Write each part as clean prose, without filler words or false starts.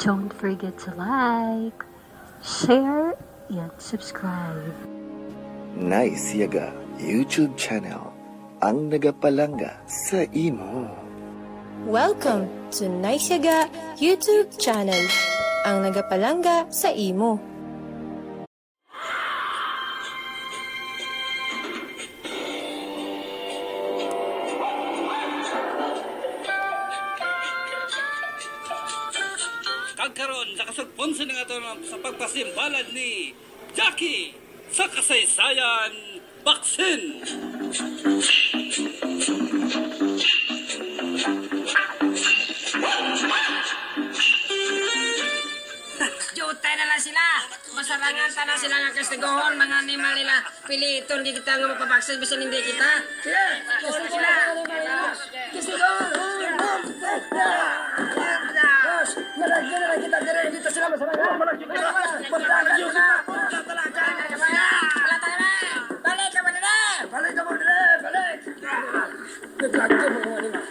Don't forget to like, share, and subscribe. Nice Yaga YouTube channel ang nagapalanga sa imo. Welcome to Nice Yaga YouTube channel ang nagapalanga sa imo. Kagkaroon sa kasagponso ng ato sa pagpasimbalad ni Jackie sa kasaysayan baksin. Jutay na lang sila. Masarangan ta na sila nga kastigohon. Mga animal nila. Piliton di kita nga magpabaksin bisan hindi kita. Gusto sila. Kastigohon. Boss, malagyan na lang kita dire. Dito sila masarangan. Malagyan na lang. Balik ka mo dire. Balik ka mo dire. Balik. Naglagyan mo mga animal.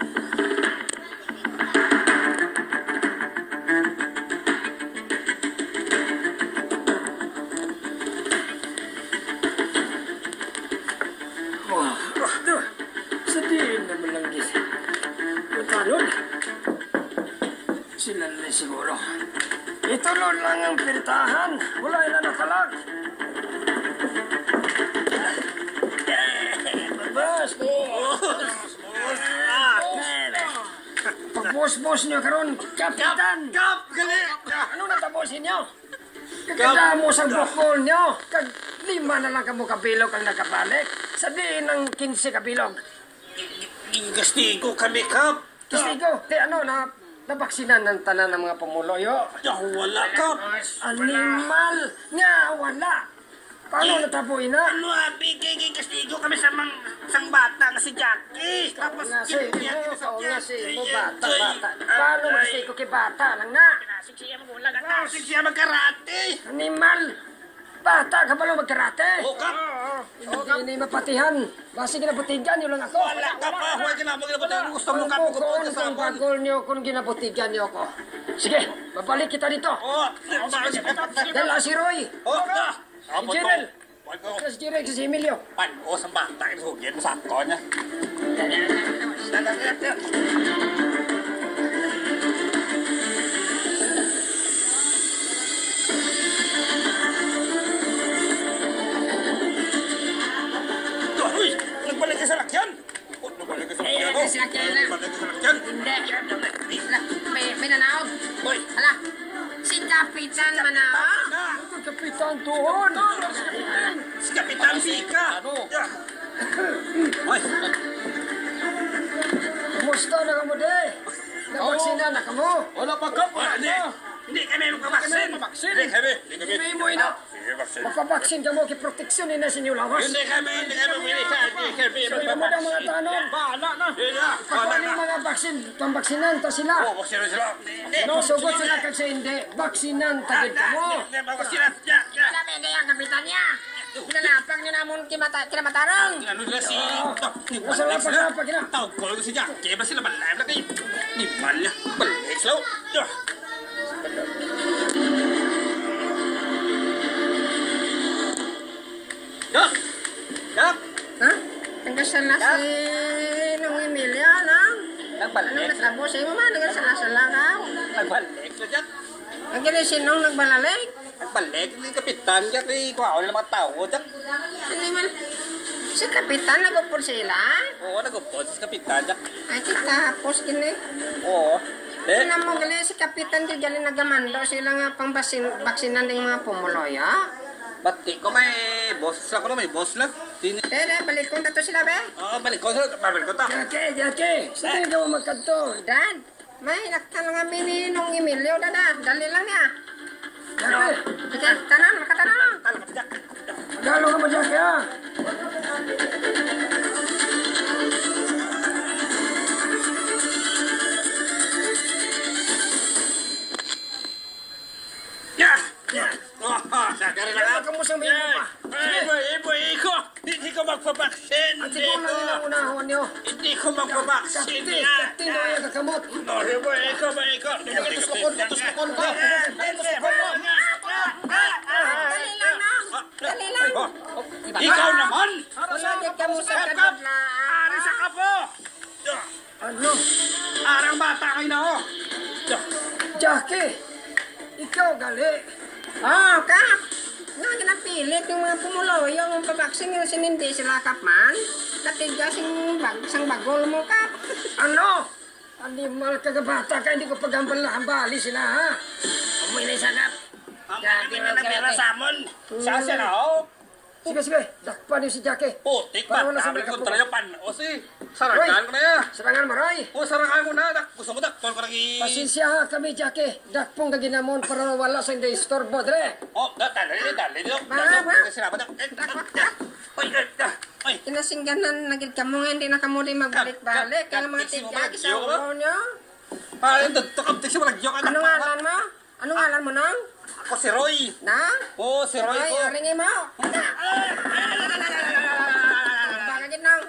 Sabihin naman lang gis. Butalon. Sila na siguro. Ituloy lang ang pirtahan. Wala na nakalag. Bas! Pag-boss-boss niyo karon, kapitan! Kap! Gali! Ano natabosin niyo? Kaganda mo sa bukol niyo. Lima na lang kamo kabilog ang nakabalik. Sabihin ng 15 kabilog. Gastigo kami, Kap! Kastigo, ano na nabaksinan ng tanan ng mga pumuloyo. Wala, Kap! Animal nga wala. Paano natabuhin na? Ano, bigay gastigo kami sa sang bata na si Jackie. Tapos, Kasi mo bata. Paano magsigo kay bata lang na? Nasig siya magkarate. Animal! Bata ka ba lang magkarate? O, Kap! Hindi mapatihan. Basi ginabutigan nyo lang ako. Wala ka pa. Huwag ginabutigan. Gusto mo, Kap, Kung bagol nyo kung ginabutigan nyo ako. Sige, babalik kita dito. O, Dala si Roy. O, Si Jirel. Si Jirel, si Emilio. Pano sa bata. Hugin mo sa ako niya. Uy! Nagbalik ka sa lakyan! Nagbalik ka sa lakyan! Nagbalik ka sa lakyan? Hindi. May nanaog. Uy! Hala, si Kapitan Manaog. Kapitan Tuhon. Si Kapitan Sika! Uy! Kumusta na kamo de? Nabaksina na kamo? Wala pa, Kap! Hindi kami magpabaksin! Hindi kami! Hindi mo ina. Mapabaksin ka mo, kiproteksyon na sa inyo lawas. Hindi kami militar! Hindi kami! Sabi mo ng mga tanong. Bahala na! Pagkuhan yung mga baksin, pambaksinan ta sila. Oo, baksinan sila! Masugot sila kag sa hindi. Baksinan tagid ka mo. Baksinan! Kami hindi ang kapitan niya. Pinalapang nyo namon kinamatarang. Ano nila si... Masalapag na. Tawag ko lang si Jackie. Ba sila malayam na kayo? Nimal niya. Balik slow. Yak! Yak! Ha? Nagkasal na si nung Emilia lang. Nagbalik. Anong natrabo sa iyo man? Nagkasala ka. Nagbalik na Jack. Ang gano'n sinong nagbalalik? Nagbalik. Yung kapitan Jack. Kuha ko na mga tao Jack. Hindi man. Si Kapitan nagupod sila? Oo, nagupod si kapitan Jack. Ay, kitapos gini. Oo. Ano mo gali si Kapitan di gali nagamando sila nga pang baksinan ng mga pumuloya? Ba't di ko may boss lang ko na? May boss lang. Tere, balik ko na to sila be? Oo, balik ko. Balik ko ta. Jackie, saan ka mo magkanto? Dad, may nagtanong kami ni nung Emilio, dada. Dali lang niya. Jackie, tanong, makatanong. Dalo ka mo, Jackie, ha? Kaya ka mo sa mga pa. Hindi ko magpabaksin. At ikaw lang yung unahon nyo. Hindi ko magpabaksin yan. Tino yung kakamot. Ikaw. Dali lang, Nong. Dali lang. Ikaw naman! Lagyan ka mo sa kadod na. Ari sa kapo! Ano? Arang bata kayo na ho! Jackie, ikaw gali. Oh, Kap. Nga ginapilit yung mga pumulo, yung pabaksing yung sinindi sila, Kap man. Katiga sang bagol mo, Kap. Ano? Animal kagabata ka, hindi ko pagambal-hambali sila, ha? Amoy na isa, Kap. Ang pinagpira sa amon! Saan siya na ho? Sige, dakpan niyo si Jackie. Putik Para ba? wala sa Sabi ko nakapulo. talaga pan. O si, sarangan ko na ya. Serangan mo, Roy. O sarangan ko na. Gusto mo dakpon ko lagi. Pasensya ha kami, Jackie. Dakpong kaginamon para wala sa hindi istorbo, dre. O, dali. Kasi naman. Oy, Kinasingganan na gid kamo nga hindi na kamo rin magbalik-balik. Kaya mga tigyagi sa ulo nyo. parang tukap-tik siya malagyo ka. Ano ngalan mo? Ano ngalan mo, Nong? Ako si Roy. Na? O, si Roy ko. Aringin mo. Baga gid, Nong.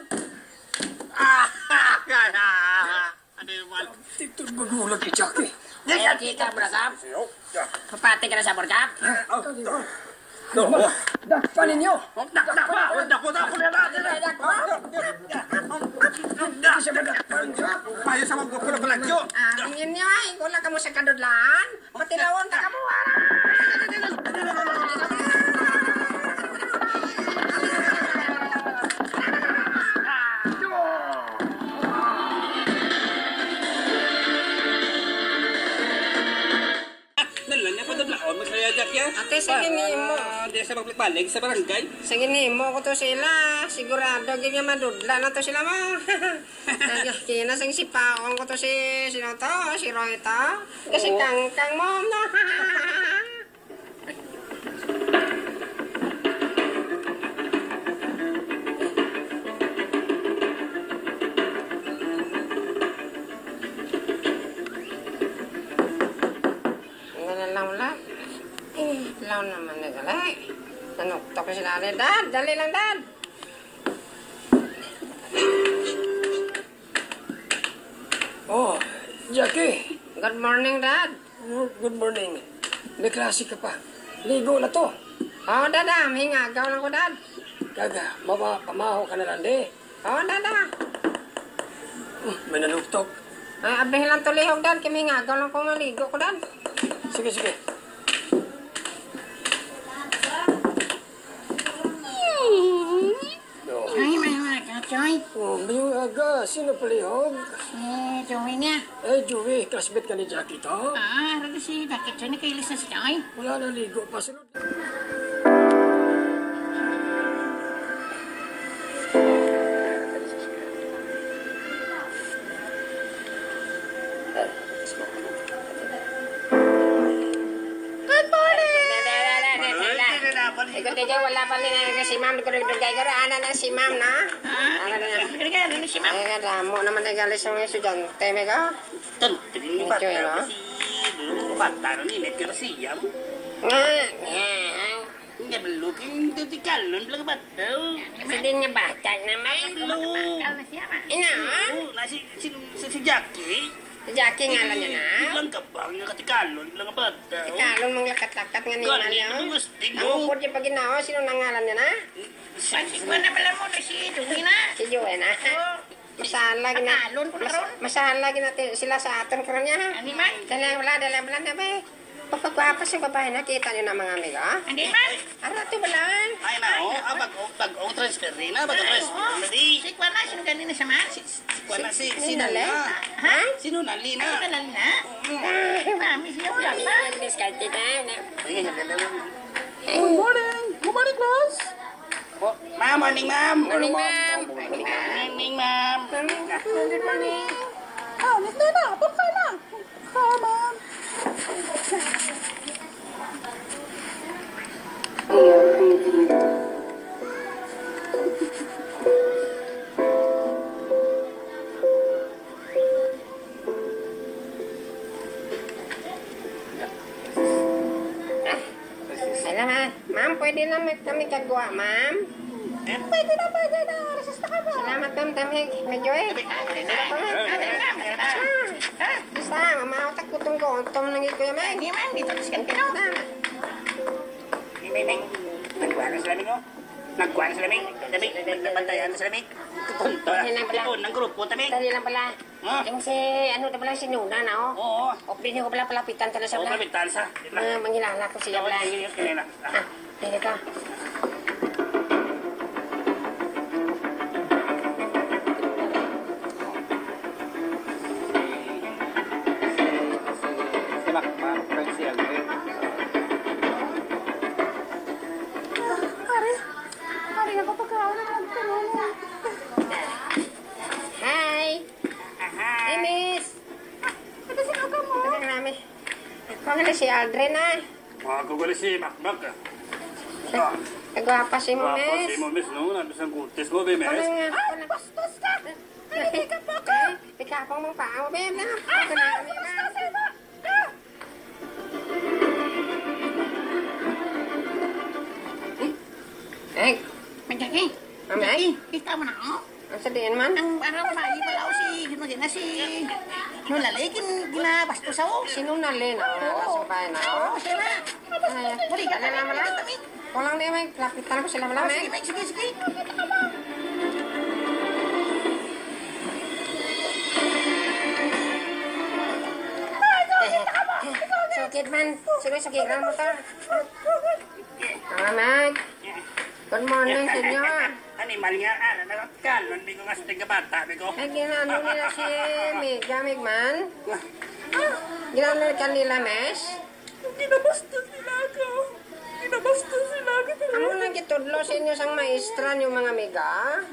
Ano yung mal? Ito magulag kay Jackie. Ayo kita berakap. Kepati ka na sa berkap. Dakpan ninyo. Dako na natin. Hindi siya madakpan, Jack. Payo sa mga kulo malagyo. Aringin nyo ay. Wala ka mo sa kadudlaan. Patilawon ka mo. Nalan niya pa doon laon. Masaya Jack ya. Ate, sige mo. Hindi sa magbalik sa barangay. Sige mo ko to sila. Sigurado ganyan madudla na to sila mo. Kaya sang sipaon ko to sino to, si Roy to. Kasi kang mo na. Law naman na galay. Nanuktok ko sila. Dad, dali lang, Dad. Oh, Jackie. Good morning, Dad. Good morning. May klase ka pa. Ligo na to. Oh, Dada. Hingagaw lang ko, Dad. Gaga, pamaho ka na lang, di. Oh, Dada. May nanuktok. Ay, abihin lang to lihog, Dad. Hingagaw lang ko maligo ko, Dad. Sige. Ay, mga kacoy. Oh, ngayong aga, sino palihog? Joey niya. Joey, classmate ka ni Jackie to? Rada si Dakit siya. Nakailis na si Joey. Wala na ligo pa. Sunod. Ikot aja wala pa rin si Ma'am. Dugay ko ana na si Ma'am na. Ana na. Kaya si Ma'am. Ay, damo naman nagalis ng estudyante, mega. Tantri Ito yun, no? Bata na ni Net Garcia. Nga beluking titikalon lang bata. Hindi niya bata naman. Hello. Ina? Si Jackie. Si Jackie ngalan niya na. Ilang ka ba nga katikalon lang bata. Ikalon mong lakat-lakat nga nila niya. Ang upod yung paginawa, sino nangalan niya na? Pasikwa na pala mo na si Joey na. Si Joey na. Masalag na. Masalag natin sila sa aton karon niya. Hindi man. Dala wala na ba? Pagpagwapas yung babae, nakita niyo na mga amiga? Hindi man. Arato balaan. Ay na, bag-o transfer rin na, bag-o-transfer na di. Sikwa na. Sino ganina sa man? Wala si Nale? Nala. Ha? Sino Nali Ay, na? talal na. Mami siya wala pa. Diskarte ka. Good morning, class. Ma'am, morning, ma'am. Morning, ma'am. Morning, ma'am. Good morning. Oh, Miss Nena, punta na. Oh, ma'am. Salamat. Ma'am, pwede na kami kagawa, ma'am? Pwede na. Resista ka ba? Salamat, ma'am. Medyo eh. Ha? Basta, mamaw tak kutong-kutong nang ikuya Meg. Hindi man, dito diskan ka no. Meng, nagkuha na sila, Meng, oh. Nagkuha na sila, Meng. Nagbantayan na sila, Meng. Tutunto na. Ito, ng grupo, Meng. Dali lang pala. Ha? Yung si, ano na pala, si Nuna na, oh. Oo. Opli niyo ko pala palapitan ka na siya, Oo, pala. palapitan sa. Mangilala ko siya, pala. Kanina. Ah, dito. Hi! Hey, miss! Ito si Luka mo. Ito namin. Kung na si Aldrin, ah. Makakaguli si Makmak. Nagwapa si mo, Wapa miss. si mo, miss, no? Nabis ang kutis mo, be, Ano miss. nga? Ay, bastos ka! Pinagikap mo ka! Pikapang mong paa mo, babe, na. Ako na kami, na. Eh, Menjaki. Mamay? Kita mo na, oh. ang sadiin man. Ang parang bayi pala ako si, gino din na si, nulalay, ginabastos ako. Sinunalin, oh. Sumpay na, oh. Sila. Ay, Muli ka ano na naman lang? Kulang din, may lapitan ko sila Sige, malamig. Meng, sige. Sakit man. Sige, sakit lang mo ta. Malamig. Good morning sa inyo. Animal nga, nanakan, hindi ko nga sa tigabata, ko. Ay, ginano nila si Migman. Ginano kanila, mes. Ginabastos nila ako. Ano nang gitudlo sa inyo sang maestra niyo mga miga?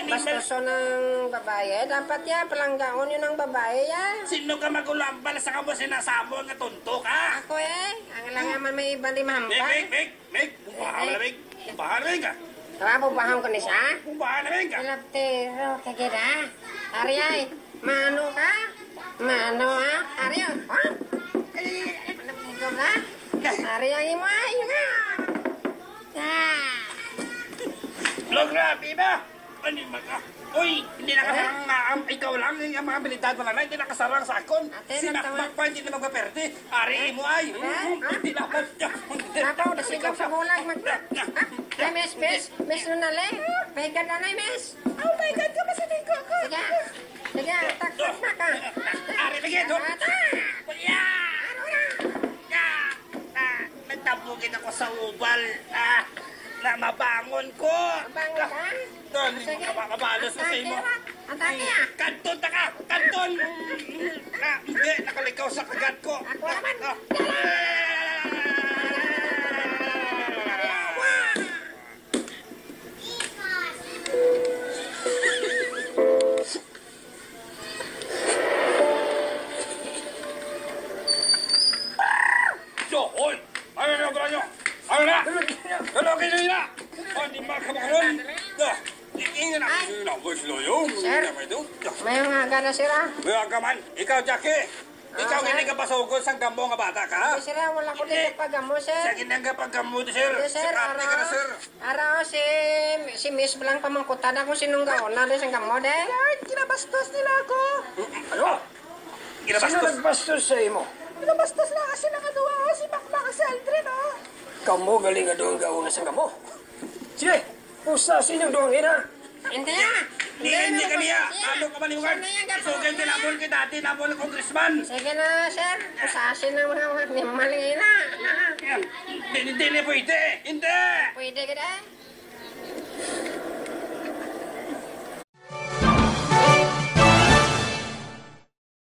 Bastoso ng babae. Dapat ya, palanggaon yun ng babae ya. Sino ka magulambal sa kamo sinasamo nga tunto ka? Ako ang lang naman may iba di mampa. Meg, bubahan na, Meg. Bubahan na, Meg, ka. Tara, bubahang ko ni siya. Bubahan na, Meg, ka. Pilaptero, kagira. Aryay, mano ka? Mano ha? Aryo, ha? Ikaw na? Aryay mo ay, Lo, grabe ba? Animal ka. Uy, hindi nakasarang ikaw lang, yung mga abilidad mo lang, hindi nakasarang sa akon. Ate, Si nagtawa. Makmak pa, hindi na magpaperte. Ari mo ay. Hindi na ako. Napaw, nasigaw sa bulag. Ay, miss Lunale. May ganda na, miss. Oh my God, kapasitin ko ako. Sige, takot na ka. Ari, bigyan doon. Nagtabugin ako sa ubal. Na mabangon ko. Bango ka? Doon, makabalos ko sa imo. Atake ah. Kanton ta ka! Kanton! Hindi, nakalikaw sa kagat ko. Ako naman. So, hoy! Ano na ang nyo? Ano na? Ano kayo na? Hindi makabakalon. Ingin na ako sila. Huwag sila yung. Sir? May mga gana sira. May agaman. Ikaw, Jackie. Ikaw, sir. hindi ka pasugod sa gamo nga bata ka. Sira, wala ko dito pagamo, sir. Sa ginang paggamot, sir. Sir, Sa ate ka na, sir. araw si Miss Blanc pamangkutan ako sinong gaon na sa gamo, de. Kinabastos nila ako. Ano? Ginabastos. Nagbastos sa imo. Kinabastos na kasi nakagawa si Makmak si Aldrin, oh. Kamu galing nga doon gauna sa kamo. Sige, pusasin yung doon ina. Hindi na. Hindi ka niya. Ano ka maliwanag? Isugin tinapon kay dati, napon ng congressman. Sige na, sir. Pusasin ng mga malingay na. Hindi na pwede. Hindi. Pwede ka na.